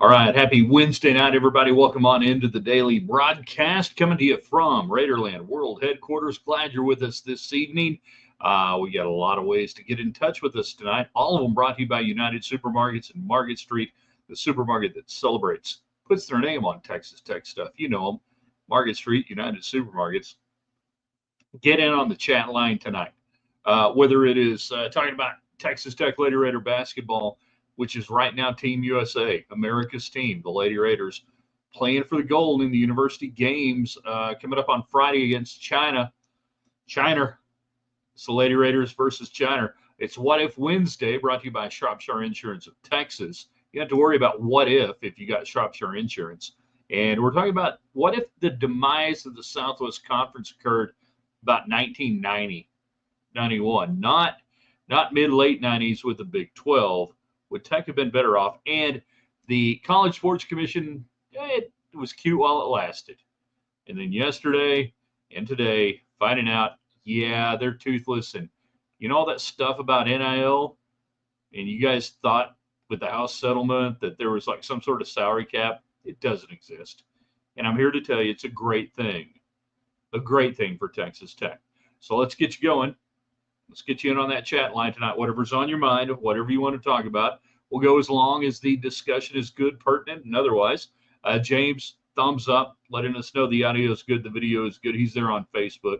All right, happy Wednesday night, everybody. Welcome on into the daily broadcast coming to you from Raiderland World Headquarters. Glad you're with us this evening. We got a lot of ways to get in touch with us tonight. All of them brought to you by United Supermarkets in Market Street, the supermarket that celebrates, puts their name on Texas Tech stuff. You know them, Market Street, United Supermarkets. Get in on the chat line tonight. Whether it is talking about Texas Tech Lady Raider basketball, which is right now Team USA, America's team, the Lady Raiders, playing for the gold in the university games coming up on Friday against China. It's the Lady Raiders versus China. It's What If Wednesday, brought to you by Shropshire Insurance of Texas. You don't have to worry about what if you got Shropshire Insurance. And we're talking about what if the demise of the Southwest Conference occurred about 1990, 91, not mid-late 90s with the Big 12. Would Tech have been better off? And the College Sports Commission, it was cute while it lasted. And then yesterday and today, finding out, yeah, they're toothless. And you know all that stuff about NIL? And you guys thought with the House settlement that there was like some sort of salary cap. It doesn't exist. And I'm here to tell you it's a great thing for Texas Tech. So let's get you going. Let's get you in on that chat line tonight. Whatever's on your mind, whatever you want to talk about, we'll go as long as the discussion is good, pertinent, and otherwise. James, thumbs up, letting us know the audio is good, the video is good. He's there on Facebook.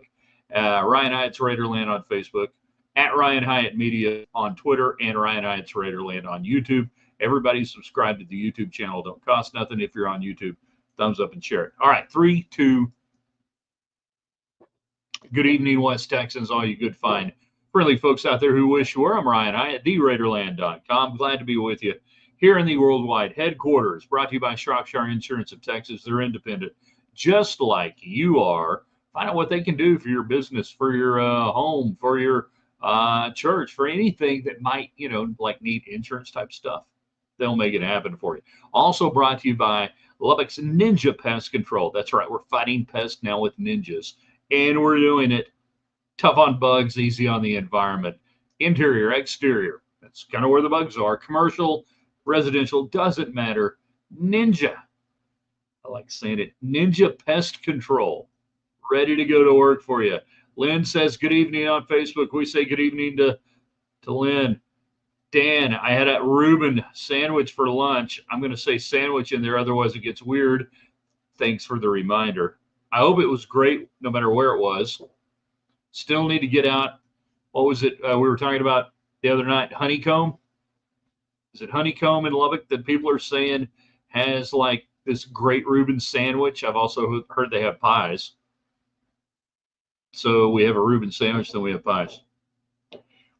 Ryan Hyatt's Raiderland on Facebook, at Ryan Hyatt Media on Twitter, and Ryan Hyatt's Raiderland on YouTube. Everybody subscribe to the YouTube channel. Don't cost nothing if you're on YouTube. Thumbs up and share it. All right, 3, 2. Good evening, West Texans, all you good, fine, friendly folks out there who wish you were. I'm Ryan Hyatt, theraiderland.com. Glad to be with you here in the worldwide headquarters, brought to you by Shropshire Insurance of Texas. They're independent, just like you are. Find out what they can do for your business, for your home, for your church, for anything that might, like need insurance type stuff. They'll make it happen for you. Also brought to you by Lubbock's Ninja Pest Control. That's right. We're fighting pests now with ninjas, and we're doing it tough on bugs, easy on the environment. Interior, exterior, that's kind of where the bugs are. Commercial, residential, doesn't matter. Ninja, I like saying it, Ninja Pest Control, ready to go to work for you. Lynn says good evening on Facebook. We say good evening to Lynn. Dan, I had a Reuben sandwich for lunch. I'm going to say sandwich in there, otherwise it gets weird. Thanks for the reminder. I hope it was great no matter where it was. Still need to get out. What was it we were talking about the other night? Honeycomb? Is it Honeycomb in Lubbock that people are saying has like this great Reuben sandwich? I've also heard they have pies. So we have a Reuben sandwich, then we have pies.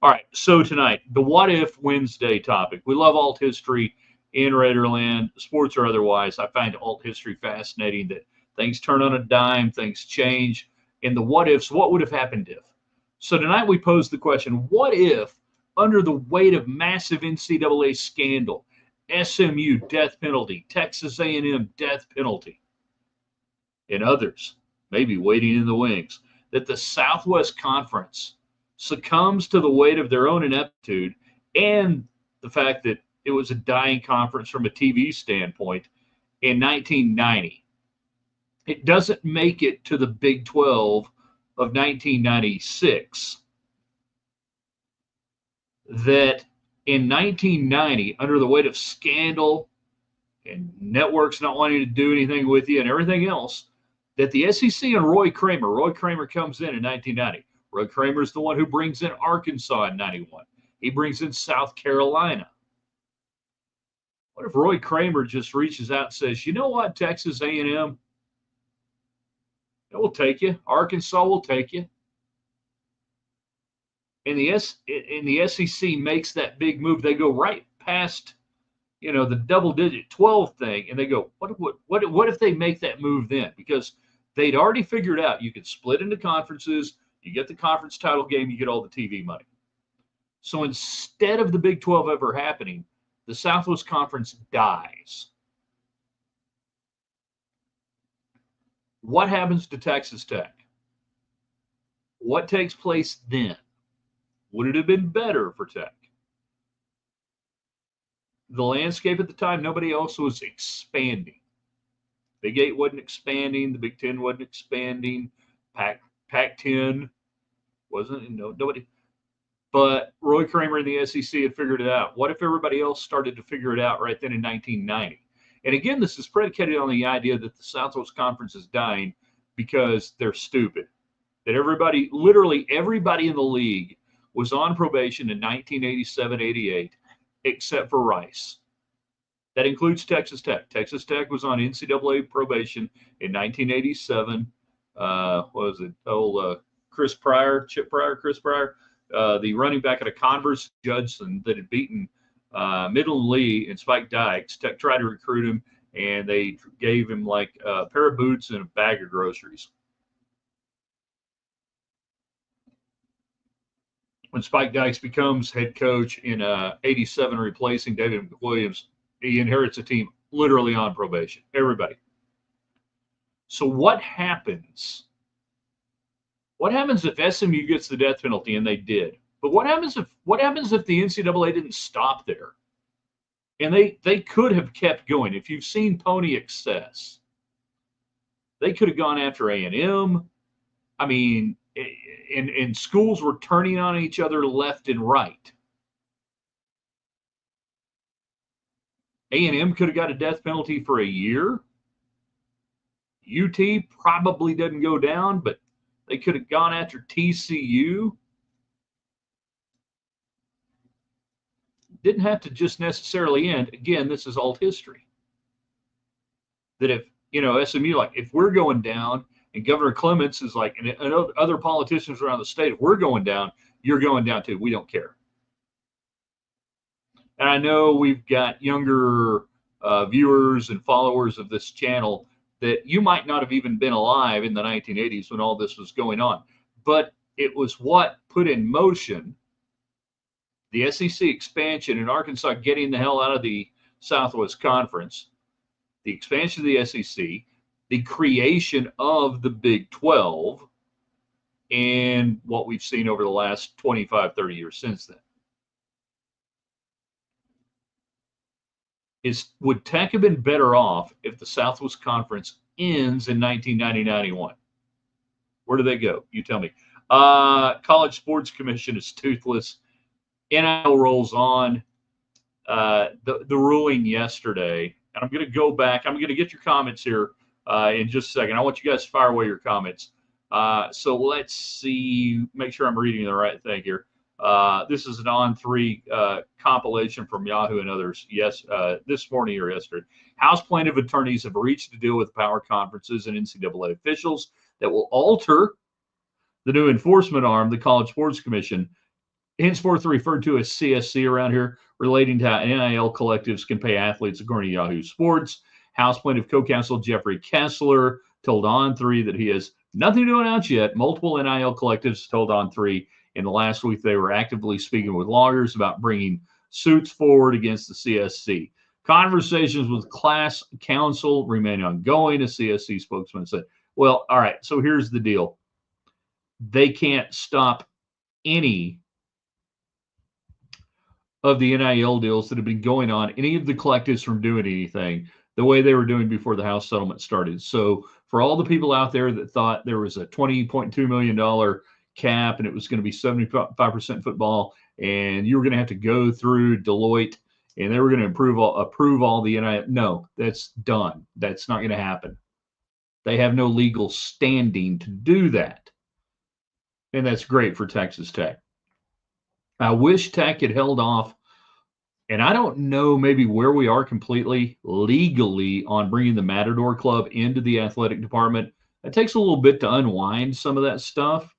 All right, so tonight, the What If Wednesday topic. We love alt history in Raiderland, sports or otherwise. I find alt history fascinating, that things turn on a dime, things change. And the what ifs, what would have happened if? So tonight we pose the question, what if, under the weight of massive NCAA scandal, SMU death penalty, Texas A&M death penalty, and others maybe waiting in the wings, that the Southwest Conference succumbs to the weight of their own ineptitude and the fact that it was a dying conference from a TV standpoint in 1990. It doesn't make it to the Big 12 of 1996. That in 1990, under the weight of scandal and networks not wanting to do anything with you and everything else, that the SEC and Roy Kramer comes in 1990. Roy Kramer is the one who brings in Arkansas in 91. He brings in South Carolina. What if Roy Kramer just reaches out and says, you know what, Texas A&M, it will take you. Arkansas will take you. And the SEC makes that big move. They go right past, the double-digit 12 thing, and they go, what if they make that move then? Because they'd already figured out you could split into conferences, you get the conference title game, you get all the TV money. So instead of the Big 12 ever happening, the Southwest Conference dies. What happens to Texas Tech? What takes place then? Would it have been better for Tech? the landscape at the time, nobody else was expanding. Big 8 wasn't expanding. The Big 10 wasn't expanding. Pac-10 wasn't. Nobody. But Roy Kramer and the SEC had figured it out. What if everybody else started to figure it out right then in 1990? And again, this is predicated on the idea that the Southwest Conference is dying because they're stupid. That literally everybody in the league was on probation in 1987-88, except for Rice. That includes Texas Tech. Texas Tech was on NCAA probation in 1987. What was it? Chip Pryor, the running back at a Converse Judson that had beaten Midland Lee and Spike Dykes. Tech tried to recruit him, and they gave him like a pair of boots and a bag of groceries. When Spike Dykes becomes head coach in 87, replacing David McWilliams, he inherits a team literally on probation. Everybody. So what happens? What happens if SMU gets the death penalty, and they did? But what happens if the NCAA didn't stop there? And they could have kept going. If you've seen Pony Excess, they could have gone after A&M. I mean, and schools were turning on each other left and right. A&M could have got a death penalty for a year. UT probably doesn't go down, but they could have gone after TCU. Didn't have to just necessarily end. Again, this is alt history. That if, SMU, like, if we're going down and Governor Clements is like, and other politicians around the state, if we're going down, you're going down too. We don't care. And I know we've got younger viewers and followers of this channel that you might not have even been alive in the 1980s when all this was going on. But it was what put in motion the SEC expansion in Arkansas, getting the hell out of the Southwest Conference, the expansion of the SEC, the creation of the Big 12, and what we've seen over the last 25, 30 years since then. Would Tech have been better off if the Southwest Conference ends in 1990-91? Where do they go? You tell me. College Sports Commission is toothless. NIL rolls on. The ruling yesterday, and I'm going to go back. I'm going to get your comments here in just a second. I want you guys to fire away your comments. So let's see. Make sure I'm reading the right thing here. This is an On3 compilation from Yahoo and others. Yes, this morning or yesterday. House plaintiff attorneys have reached a deal with power conferences and NCAA officials that will alter the new enforcement arm, the College Sports Commission, henceforth referred to as CSC around here, relating to how NIL collectives can pay athletes, according to Yahoo Sports. House plaintiff co-counsel Jeffrey Kessler told On3 that he has nothing to announce yet. Multiple NIL collectives told On3 in the last week they were actively speaking with lawyers about bringing suits forward against the CSC. Conversations with class counsel remain ongoing, a CSC spokesman said. Well, all right, so here's the deal. They can't stop any of the NIL deals that have been going on, any of the collectives from doing anything the way they were doing before the House settlement started. So for all the people out there that thought there was a $20.2 million cap and it was going to be 75% football and you were going to have to go through Deloitte and they were going to approve all the NIL. No, that's done. That's not going to happen. They have no legal standing to do that. And that's great for Texas Tech. I wish Tech had held off, and I don't know maybe where we are completely legally on bringing the Matador Club into the athletic department. It takes a little bit to unwind some of that stuff.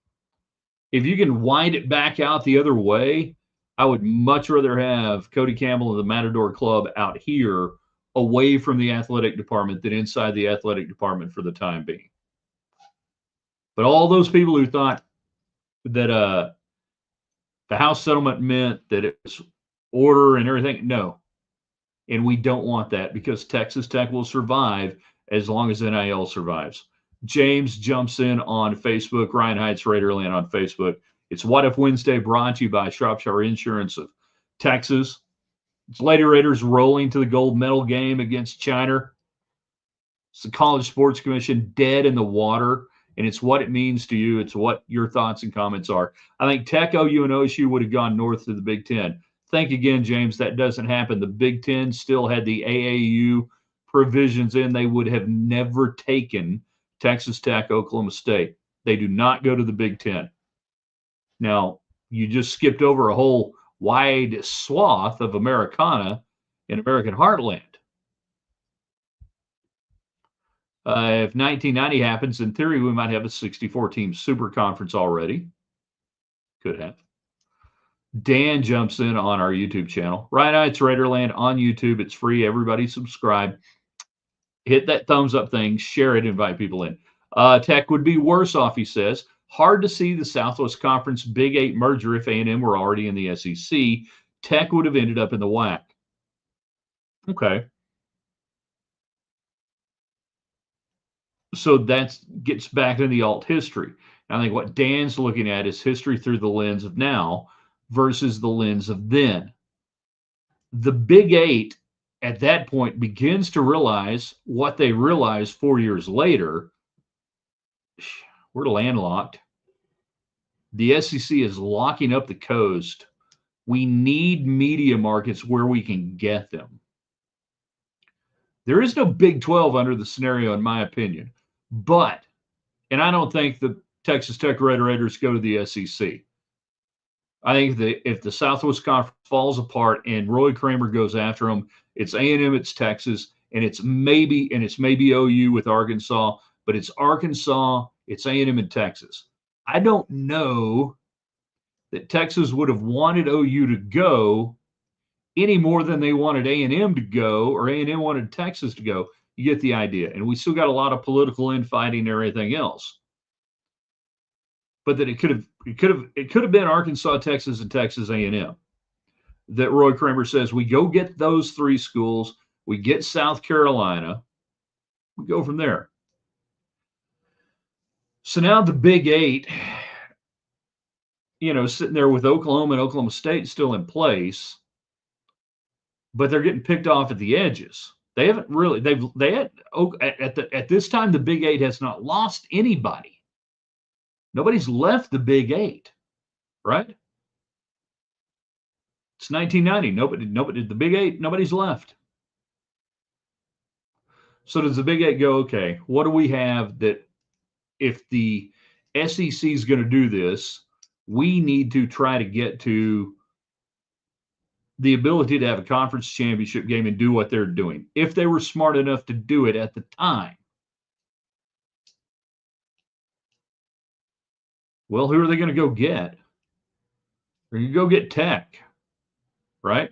If you can wind it back out the other way, I would much rather have Cody Campbell and the Matador Club out here away from the athletic department than inside the athletic department for the time being. But all those people who thought that the House settlement meant that it was order and everything, no. And we don't want that because Texas Tech will survive as long as NIL survives. James jumps in on Facebook. Ryan Heights, Raiderland on Facebook. It's What If Wednesday, brought to you by Shropshire Insurance of Texas. It's Lady Raiders rolling to the gold medal game against China. It's the College Sports Commission dead in the water, and it's what it means to you. It's what your thoughts and comments are. I think Tech, OU, and OSU would have gone north to the Big Ten. Think again, James, that doesn't happen. The Big Ten still had the AAU provisions in. They would have never taken Texas Tech, Oklahoma State. They do not go to the Big Ten. Now, you just skipped over a whole wide swath of Americana in American heartland. If 1990 happens, in theory, we might have a 64-team super conference already. Could have. Dan jumps in on our YouTube channel. Right, it's Raiderland on YouTube. It's free. Everybody subscribe. Hit that thumbs up thing. Share it. Invite people in. Tech would be worse off, he says. Hard to see the Southwest Conference Big 8 merger if A&M were already in the SEC. Tech would have ended up in the WAC. Okay. So that gets back into the alt history. And I think what Dan's looking at is history through the lens of now versus the lens of then. The Big 8 at that point begins to realize what they realized 4 years later. We're landlocked. The SEC is locking up the coast. We need media markets where we can get them. There is no Big 12 under the scenario, in my opinion. But, and I don't think the Texas Tech Red Raiders go to the SEC. I think that if the Southwest Conference falls apart and Roy Kramer goes after them, it's A&M, it's Texas, and it's maybe OU with Arkansas, but it's Arkansas, it's A&M, and Texas. I don't know that Texas would have wanted OU to go any more than they wanted A&M to go or A&M wanted Texas to go. You get the idea. And we still got a lot of political infighting and everything else. But that it could have been Arkansas, Texas, and Texas A&M. That Roy Kramer says we go get those three schools, we get South Carolina, we go from there. So now the Big 8, sitting there with Oklahoma and Oklahoma State still in place, but they're getting picked off at the edges. They haven't really. At this time, the Big 8 has not lost anybody. Nobody's left the Big 8, right? It's 1990. Nobody. The Big 8. Nobody's left. So does the Big 8 go? Okay, what do we have that if the SEC is going to do this, we need to try to get to the ability to have a conference championship game and do what they're doing, if they were smart enough to do it at the time. Well, who are they going to go get? They're going to go get Tech, right?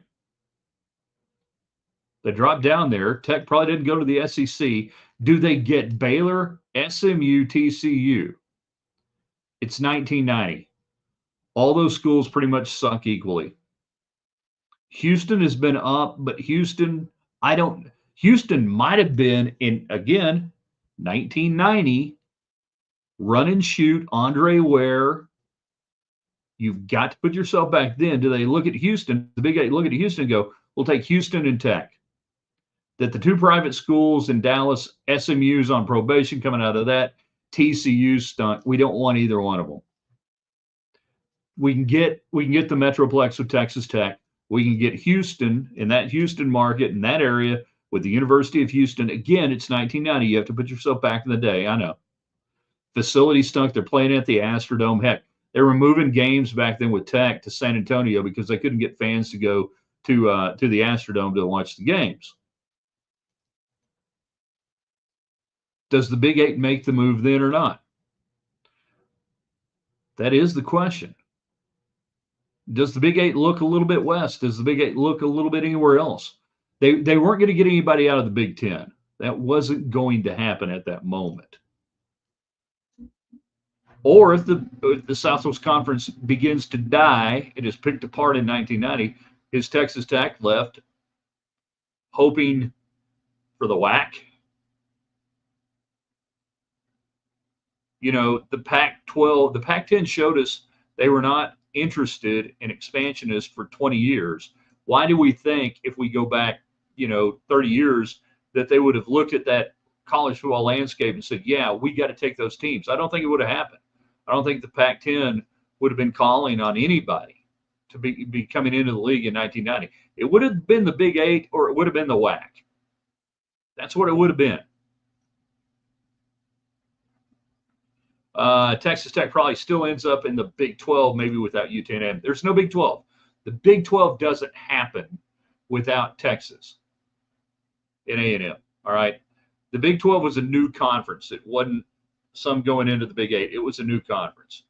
They dropped down there. Tech probably didn't go to the SEC. Do they get Baylor, SMU, TCU? It's 1990. All those schools pretty much suck equally. Houston has been up, but Houston might have been in, again, 1990, run and shoot, Andre Ware. You've got to put yourself back then. Do they look at Houston, the Big 8 look at Houston and go, we'll take Houston and Tech? That the two private schools in Dallas, SMU's on probation coming out of that, TCU stunk. We don't want either one of them. We can get the Metroplex with Texas Tech. We can get Houston in that Houston market in that area with the University of Houston. Again, it's 1990. You have to put yourself back in the day. I know. Facility stunk. They're playing at the Astrodome. Heck, they were moving games back then with Tech to San Antonio because they couldn't get fans to go to the Astrodome to watch the games. Does the Big 8 make the move then or not? That is the question. Does the Big 8 look a little bit west? Does the Big 8 look a little bit anywhere else? They weren't going to get anybody out of the Big 10. That wasn't going to happen at that moment. Or if the Southwest Conference begins to die, it is picked apart in 1990, is Texas Tech left hoping for the WAC? The Pac-12, the Pac-10 showed us they were not interested in expansionists for 20 years. Why do we think if we go back, 30 years, that they would have looked at that college football landscape and said, yeah, we got to take those teams? I don't think it would have happened. I don't think the Pac-10 would have been calling on anybody to be coming into the league in 1990. It would have been the Big Eight, or it would have been the WAC. That's what it would have been. Texas Tech probably still ends up in the Big 12, maybe without UTNM. There's no Big 12. The Big 12 doesn't happen without Texas and A&M. All right. The Big 12 was a new conference. It wasn't some going into the Big 8. It was a new conference.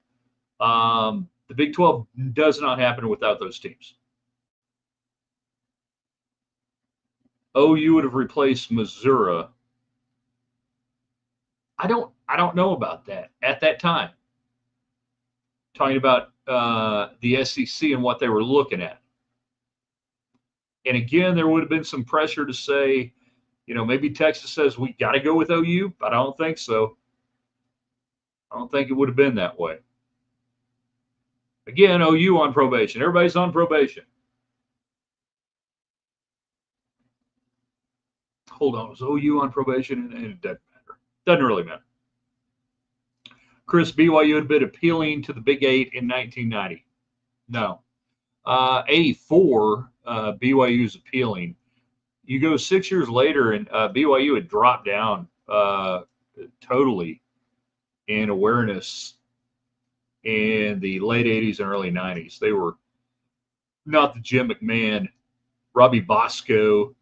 The Big 12 does not happen without those teams. OU would have replaced Missouri. I don't know about that at that time. Talking about the SEC and what they were looking at. And again, there would have been some pressure to say, maybe Texas says we got to go with OU, but I don't think so. I don't think it would have been that way. Again, OU on probation. Everybody's on probation. Hold on, was OU on probation? And it doesn't matter. Doesn't really matter. Chris, BYU had been appealing to the Big 8 in 1990. No. 84, BYU is appealing. You go 6 years later, and BYU had dropped down totally in awareness in the late 80s and early 90s. They were not the Jim McMahon, Robbie Bosco.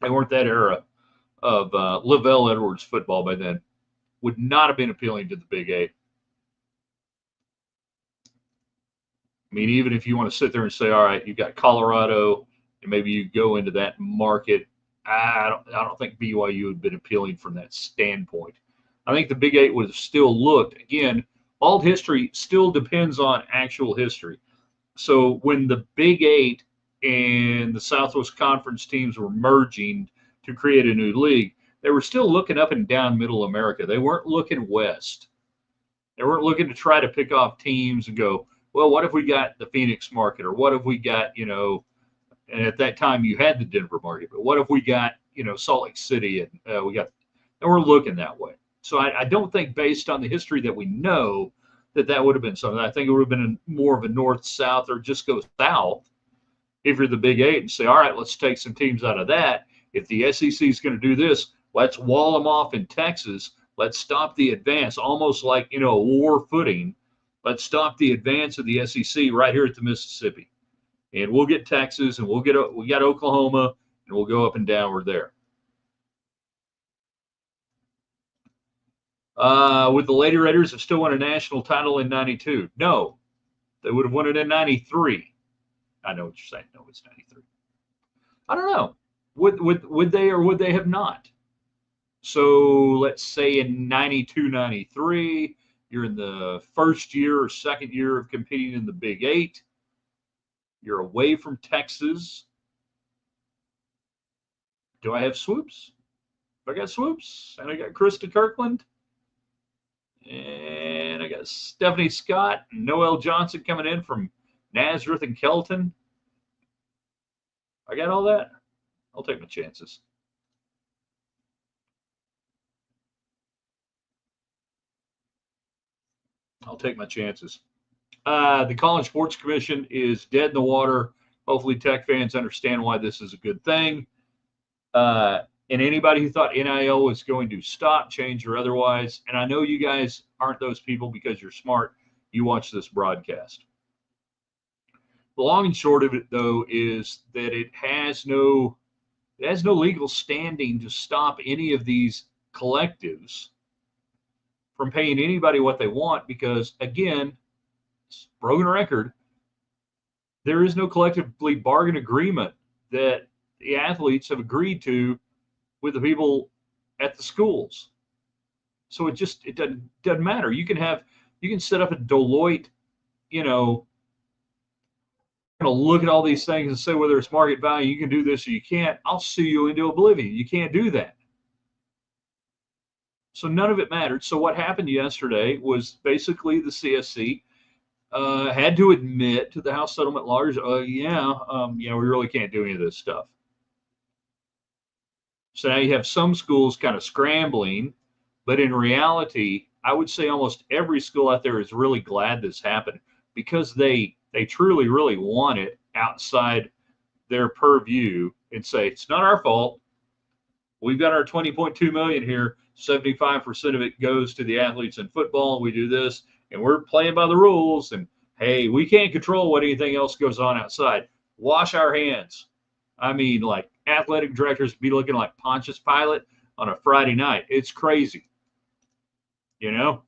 They weren't that era of Lavelle Edwards football by then. Would not have been appealing to the Big 8. I mean, even if you want to sit there and say, all right, you've got Colorado, and maybe you go into that market, I don't think BYU had been appealing from that standpoint. I think the Big 8 would have still looked. Again, all history still depends on actual history. So when the Big 8 and the Southwest Conference teams were merging to create a new league, they were still looking up and down Middle America. They weren't looking west. They weren't looking to try to pick off teams and go, well, what if we got the Phoenix market, or what if we got, and at that time you had the Denver market, but what if we got, Salt Lake City, and and we're looking that way. So I don't think, based on the history that we know, that would have been something. I think it would have been more of a north-south, or just go south if you're the Big 8 and say, all right, let's take some teams out of that. If the SEC is going to do this, let's wall them off in Texas. Let's stop the advance, almost like, a war footing. Let's stop the advance of the SEC right here at the Mississippi. And we'll get Texas, and we got Oklahoma, and we'll go up and downward there. Would the Lady Raiders have still won a national title in 92? No. They would have won it in 93. I know what you're saying. No, it's 93. I don't know. Would they, or would they have not? So let's say in 92, 93, you're in the first year or second year of competing in the Big 8. You're away from Texas. Do I have swoops? I got swoops, and I got Krista Kirkland, and I got Stephanie Scott and Noelle Johnson coming in from Nazareth and Kelton. I got all that. I'll take my chances. I'll take my chances. The College Sports Commission is dead in the water. Hopefully Tech fans understand why this is a good thing. And anybody who thought NIL was going to stop, change, or otherwise, and I know you guys aren't those people because you're smart, you watch this broadcast. The long and short of it, though, is that it has no legal standing to stop any of these collectives from paying anybody what they want, because, again, it's a broken record, there is no collectively bargain agreement that the athletes have agreed to with the people at the schools. So it doesn't matter. You can set up a Deloitte, going to look at all these things and say whether it's market value, you can do this or you can't. I'll sue you into oblivion. You can't do that. So none of it mattered. So what happened yesterday was basically the CSC had to admit to the House Settlement lawyers, we really can't do any of this stuff. So now you have some schools kind of scrambling, but in reality, I would say almost every school out there is really glad this happened because they truly, really want it outside their purview and say, it's not our fault. We've got our 20.2 million here. 75% of it goes to the athletes in football. We do this and we're playing by the rules. And hey, we can't control what anything else goes on outside. Wash our hands. I mean, like athletic directors be looking like Pontius Pilate on a Friday night. It's crazy. You know?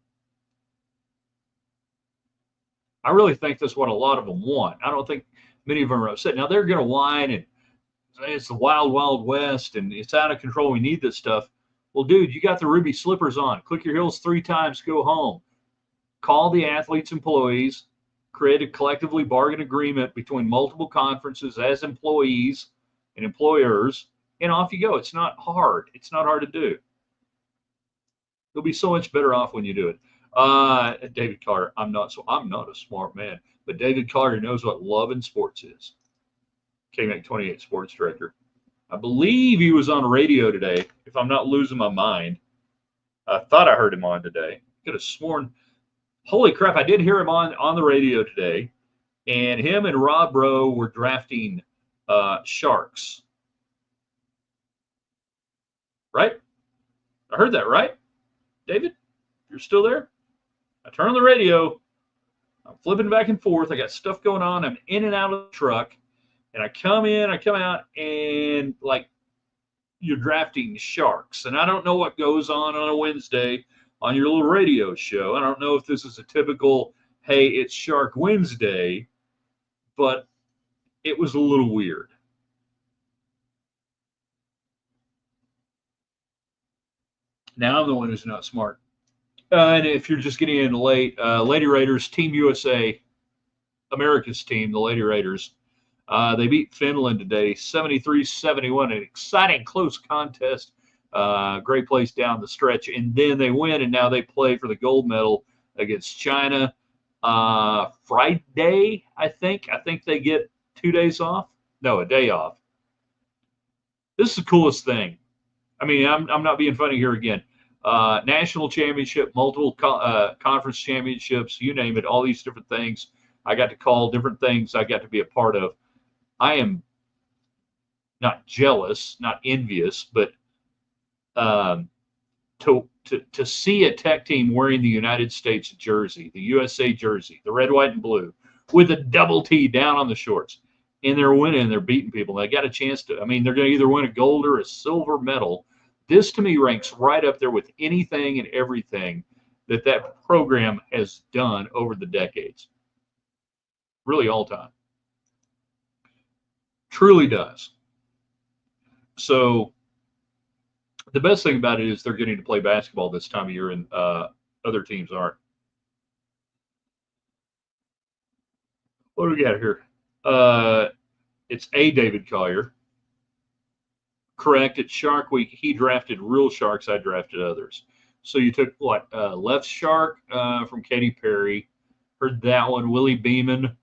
I really think that's what a lot of them want. I don't think many of them are upset. Now they're going to whine and say it's the wild, wild west and it's out of control. We need this stuff. Well, dude, you got the ruby slippers on. Click your heels 3 times, go home. Call the athletes' employees, create a collectively bargain agreement between multiple conferences as employees and employers, and off you go. It's not hard. It's not hard to do. You'll be so much better off when you do it. David Carter, I'm not a smart man, but David Carter knows what love in sports is. KMAC 28 sports director. I believe he was on radio today, if I'm not losing my mind. I thought I heard him on today. Could have sworn. Holy crap, I did hear him on the radio today. And him and Rob Rowe were drafting Sharks. Right? I heard that, right? David, you're still there? I turn on the radio. I'm flipping back and forth. I got stuff going on. I'm in and out of the truck. And I come in, I come out, and like you're drafting Sharks. And I don't know what goes on a Wednesday on your little radio show. I don't know if this is a typical, hey, it's Shark Wednesday, but it was a little weird. Now I'm the one who's not smart. And if you're just getting in late, Lady Raiders, Team USA, America's team, the Lady Raiders, they beat Finland today, 73-71, an exciting close contest. Great place down the stretch. And then they win, and now they play for the gold medal against China. Friday, I think. I think they get 2 days off. No, a day off. This is the coolest thing. I mean, I'm not being funny here again. National championship, multiple conference championships, you name it, all these different things. I got to call different things I got to be a part of. I am not jealous, not envious, but to see a Tech team wearing the United States jersey, the USA jersey, the red, white, and blue, with a double T down on the shorts, and they're winning and they're beating people. They got a chance to, I mean, they're going to either win a gold or a silver medal. This, to me, ranks right up there with anything and everything that program has done over the decades. Really all time. Truly does. So the best thing about it is they're getting to play basketball this time of year, and other teams aren't. What do we got here? It's a David Collier. Correct. It's Shark Week. He drafted real Sharks. I drafted others. So you took what? Left Shark from Katy Perry. Heard that one. Willie Beeman,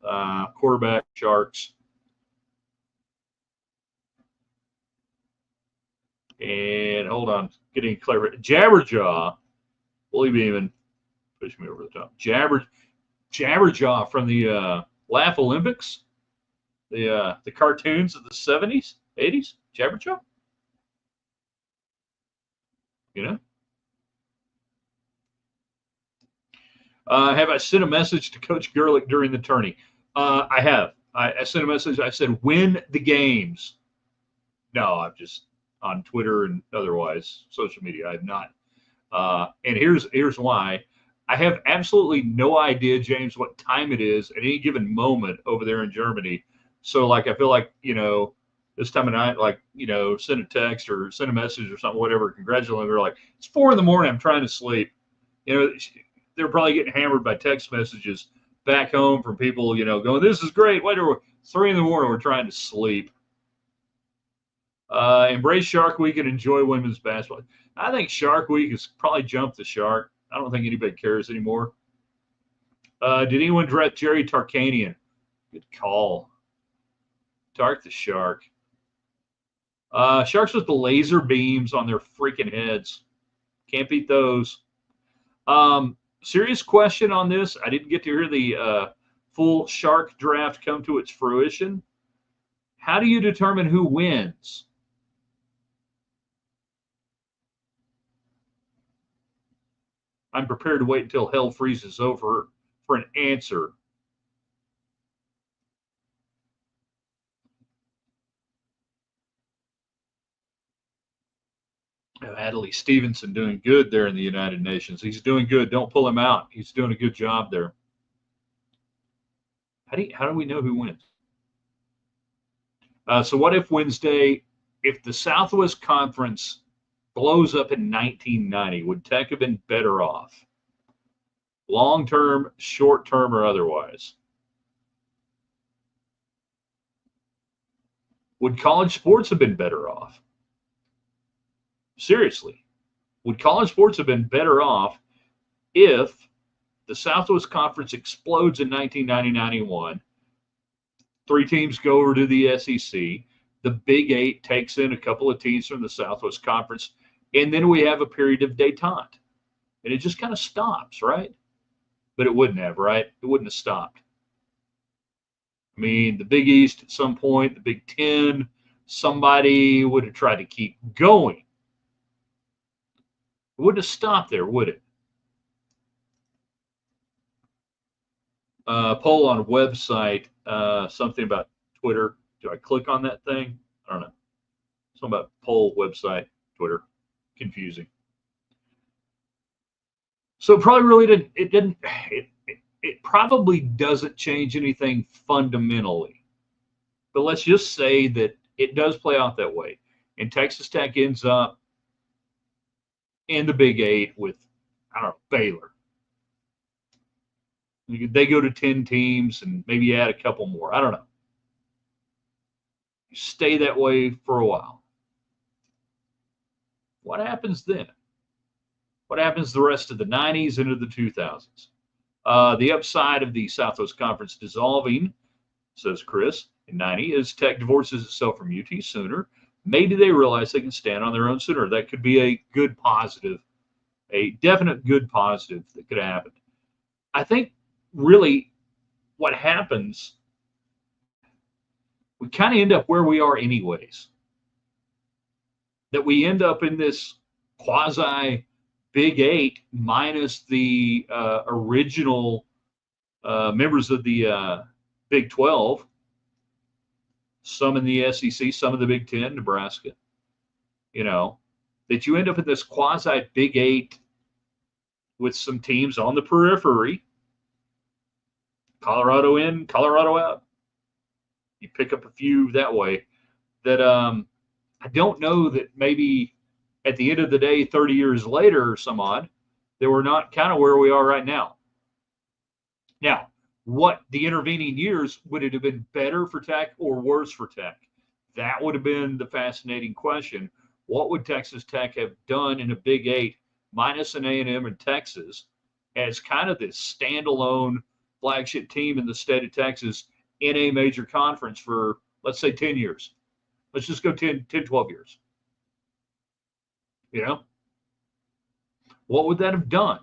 quarterback Sharks. And hold on, getting clever. Jabberjaw, Willie Beeman, push me over the top. Jabberjaw from the Laugh Olympics, the cartoons of the 70s, 80s. Jabberjaw, you know. Have I sent a message to Coach Gerlich during the tourney? I have. I sent a message. I said, win the games. No, I've just on Twitter and otherwise social media. I have not. And here's why. I have absolutely no idea, James, what time it is at any given moment over there in Germany. So, like, I feel like, you know, this time of night, like, you know, send a text or send a message or something, whatever, congratulate them. They're like, it's 4 a.m. I'm trying to sleep. You know, they're probably getting hammered by text messages back home from people, you know, going, this is great. Whatever. 3 a.m. we're trying to sleep. Embrace Shark Week and enjoy women's basketball. I think Shark Week has probably jumped the shark. I don't think anybody cares anymore. Did anyone draft Jerry Tarkanian? Good call. Tark the Shark. Sharks with the laser beams on their freaking heads. Can't beat those. Serious question on this. I didn't get to hear the full Shark draft come to its fruition. How do you determine who wins? I'm prepared to wait until hell freezes over for an answer. Adley Stevenson doing good there in the United Nations. He's doing good. Don't pull him out. He's doing a good job there. How do we know who wins? So what if Wednesday, if the Southwest Conference blows up in 1990, would Tech have been better off? Long term, short term, or otherwise? Would college sports have been better off? Seriously, would college sports have been better off if the Southwest Conference explodes in 1990-91, 3 teams go over to the SEC, the Big 8 takes in a couple of teams from the Southwest Conference, and then we have a period of détente. And it just kind of stops, right? But it wouldn't have, right? It wouldn't have stopped. I mean, the Big East at some point, the Big 10, somebody would have tried to keep going. It wouldn't have stopped there, would it? Poll on a website, something about Twitter. Do I click on that thing? I don't know. Something about poll website, Twitter. Confusing. So probably really it probably doesn't change anything fundamentally. But let's just say that it does play out that way. And Texas Tech ends up in the Big 8 with, I don't know, Baylor. They go to 10 teams and maybe add a couple more. I don't know. You stay that way for a while. What happens then? What happens the rest of the 90s into the 2000s? The upside of the Southwest Conference dissolving, says Chris, in 90 is Tech divorces itself from UT sooner. Maybe they realize they can stand on their own sooner. That could be a good positive, a definite good positive that could happen. I think really what happens, we kind of end up where we are anyways. That we end up in this quasi Big 8 minus the original members of the Big 12, some in the SEC, some in the Big 10, Nebraska, that you end up in this quasi Big 8 with some teams on the periphery, Colorado in, Colorado out. You pick up a few that way that I don't know that maybe at the end of the day, 30 years later or some odd, that we're not kind of where we are right now. Now, what the intervening years, would it have been better for Tech or worse for Tech? That would have been the fascinating question. What would Texas Tech have done in a Big 8 minus an A&M and Texas as kind of this standalone flagship team in the state of Texas in a major conference for, let's say, 10 years? Let's just go 10, 12 years. What would that have done?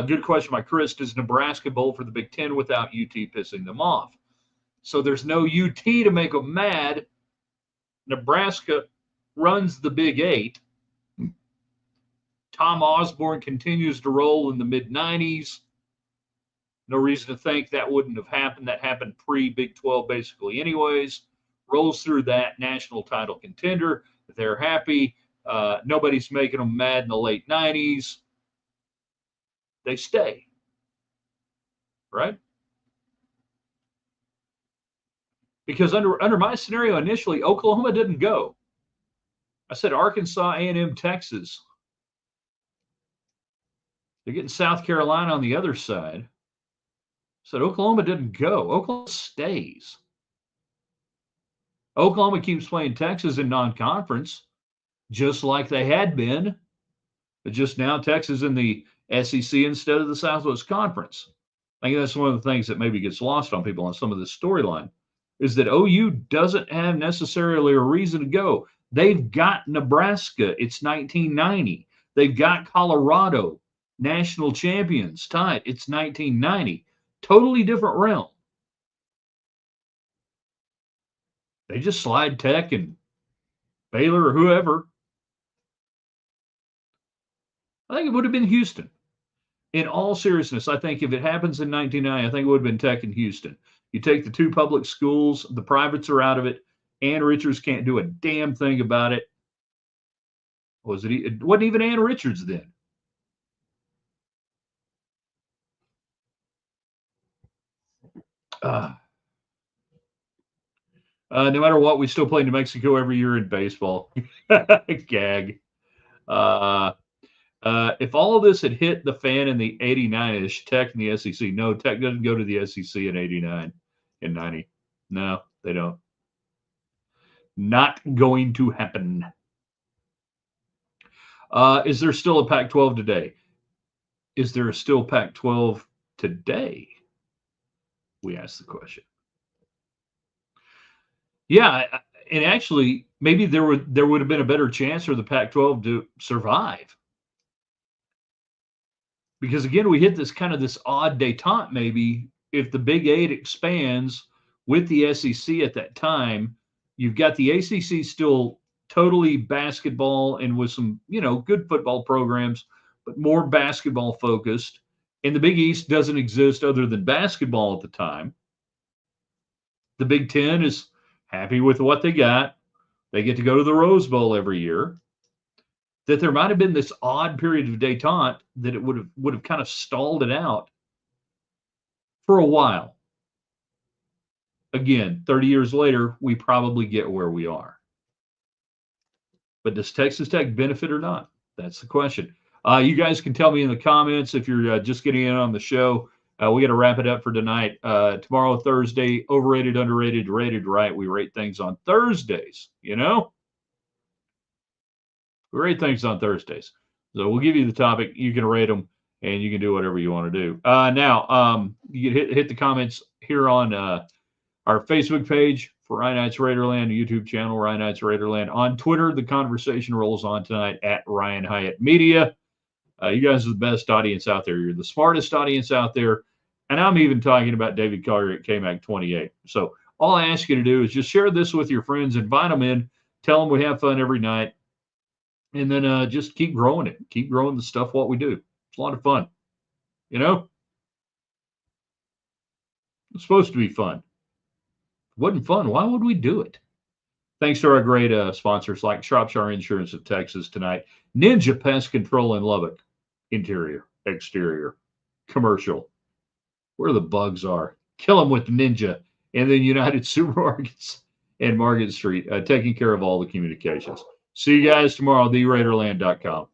Good question by Chris. Does Nebraska bowl for the Big 10 without UT pissing them off? So there's no UT to make them mad. Nebraska runs the Big 8. Tom Osborne continues to roll in the mid-90s. No reason to think that wouldn't have happened. That happened pre-Big 12 basically anyways. Rolls through that national title contender. They're happy. Nobody's making them mad in the late 90s. They stay. Right? Because under my scenario initially, Oklahoma didn't go. I said Arkansas, A&M, Texas. They're getting South Carolina on the other side. I said Oklahoma didn't go. Oklahoma stays. Oklahoma keeps playing Texas in non-conference, just like they had been. But just now, Texas in the SEC instead of the Southwest Conference. I think that's one of the things that maybe gets lost on people on some of this storyline is that OU doesn't have necessarily a reason to go. They've got Nebraska. It's 1990. They've got Colorado, national champions, tied. It's 1990. Totally different realm. They just slide Tech and Baylor or whoever. I think it would have been Houston. In all seriousness, I think if it happens in 1990, I think it would have been Tech in Houston. You take the two public schools, the privates are out of it. Ann Richards can't do a damn thing about it. It wasn't even Ann Richards then. No matter what, we still play New Mexico every year in baseball. Gag. If all of this had hit the fan in the 89-ish, Tech and the SEC, no, Tech doesn't go to the SEC in 89 and 90. No, they don't. Not going to happen. Is there still a Pac-12 today? Is there still Pac-12 today? We asked the question. Yeah, and actually, maybe there would have been a better chance for the Pac-12 to survive. Because again, we hit this odd detente maybe if the Big 8 expands with the SEC at that time. You've got the ACC still totally basketball and with some, good football programs, but more basketball focused. And the Big East doesn't exist other than basketball at the time. The Big 10 is happy with what they got. They get to go to the Rose Bowl every year. That there might have been this odd period of detente that it would have kind of stalled it out for a while. Again, 30 years later, we probably get where we are. But does Texas Tech benefit or not? That's the question. You guys can tell me in the comments if you're just getting in on the show. We got to wrap it up for tonight. Tomorrow, Thursday, overrated, underrated, rated right. We rate things on Thursdays, We rate things on Thursdays. So we'll give you the topic. You can rate them, and you can do whatever you want to do. Now, you can hit the comments here on our Facebook page for Ryan Knights Raiderland, YouTube channel, Ryan Knights Raiderland. On Twitter, the conversation rolls on tonight at Ryan Hyatt Media. You guys are the best audience out there. You're the smartest audience out there. And I'm even talking about David Collier at KMAC 28. So all I ask you to do is just share this with your friends, invite them in, tell them we have fun every night. And then just keep growing it. Keep growing the stuff, what we do. It's a lot of fun. It's supposed to be fun. If it wasn't fun, why would we do it? Thanks to our great sponsors like Shropshire Insurance of Texas tonight. Ninja Pest Control in Lubbock. Interior, exterior, commercial. Where the bugs are. Kill them with Ninja. And then United Supermarkets and Market Street, taking care of all the communications. See you guys tomorrow, theraiderland.com.